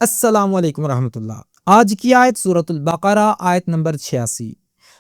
السلام علیکم ورحمۃ اللہ۔ آج کی آیت سورۃ البقرہ آیت نمبر 86،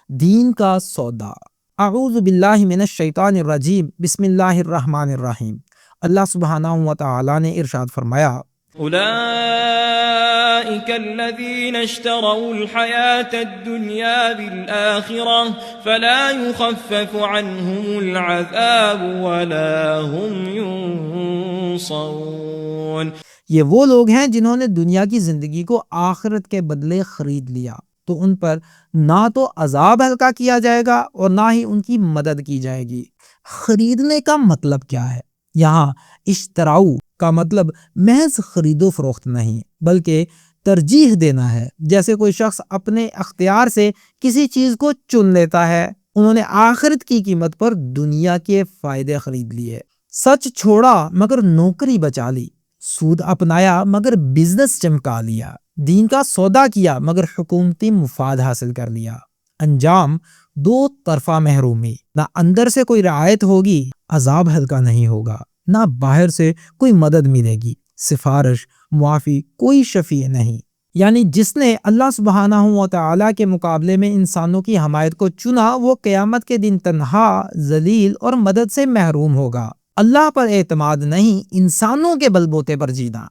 دین کا سودا۔ اعوذ باللہ من الشیطان الرجیم، بسم اللہ الرحمن الرحیم۔ اللہ سبحانہ و تعالی نے ارشاد فرمایا، اولئک الذین اشتروا الحیاة الدنیا بالآخرہ فلا یخفف عنہم العذاب ولا هم ینصرون۔ یہ وہ لوگ ہیں جنہوں نے دنیا کی زندگی کو آخرت کے بدلے خرید لیا، تو ان پر نہ تو عذاب ہلکا کیا جائے گا اور نہ ہی ان کی مدد کی جائے گی۔ خریدنے کا مطلب کیا ہے؟ یہاں اشتراؤ کا مطلب محض خرید و فروخت نہیں، بلکہ ترجیح دینا ہے۔ جیسے کوئی شخص اپنے اختیار سے کسی چیز کو چن لیتا ہے، انہوں نے آخرت کی قیمت پر دنیا کے فائدے خرید لیے۔ سچ چھوڑا مگر نوکری بچا لی، سود اپنایا مگر بزنس چمکا لیا، دین کا سودا کیا مگر حکومتی مفاد حاصل کر لیا۔ انجام دو طرفہ محرومی، نہ اندر سے کوئی رعایت ہوگی، عذاب ہلکا نہیں ہوگا، نہ باہر سے کوئی مدد ملے گی، سفارش معافی کوئی شفیع نہیں۔ یعنی جس نے اللہ سبحانہ و تعالیٰ کے مقابلے میں انسانوں کی حمایت کو چنا، وہ قیامت کے دن تنہا، ذلیل اور مدد سے محروم ہوگا۔ اللہ پر اعتماد نہیں، انسانوں کے بل بوتے پر جینا۔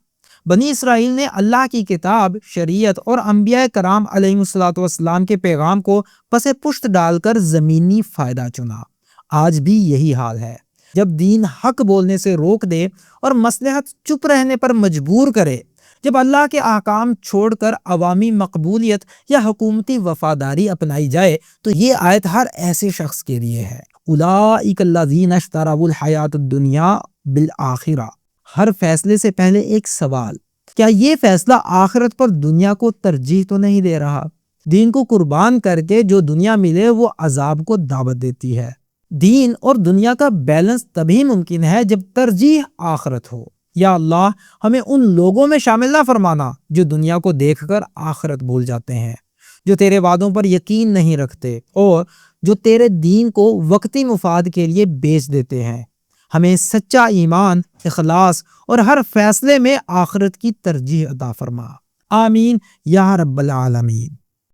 بنی اسرائیل نے اللہ کی کتاب، شریعت اور انبیاء کرام علیہ السلام کے پیغام کو پس پشت ڈال کر زمینی فائدہ چنا۔ آج بھی یہی حال ہے۔ جب دین حق بولنے سے روک دے اور مصلحت چپ رہنے پر مجبور کرے، جب اللہ کے احکام چھوڑ کر عوامی مقبولیت یا حکومتی وفاداری اپنائی جائے، تو یہ آیت ہر ایسے شخص کے لیے ہے۔ اولئک الذین اشتروا الحیاۃ الدنیا بالآخرہ۔ ہر فیصلے سے پہلے ایک سوال، کیا یہ فیصلہ آخرت پر دنیا کو ترجیح تو نہیں دے رہا؟ دین کو قربان کر کے جو دنیا ملے وہ عذاب کو دعوت دیتی ہے۔ دین اور دنیا کا بیلنس تبھی ممکن ہے جب ترجیح آخرت ہو۔ یا اللہ، ہمیں ان لوگوں میں شامل نہ فرمانا جو دنیا کو دیکھ کر آخرت بھول جاتے ہیں، جو تیرے وعدوں پر یقین نہیں رکھتے اور جو تیرے دین کو وقتی مفاد کے لیے بیچ دیتے ہیں۔ ہمیں سچا ایمان، اخلاص اور ہر فیصلے میں آخرت کی ترجیح عطا فرما۔ آمین یا رب العالمین۔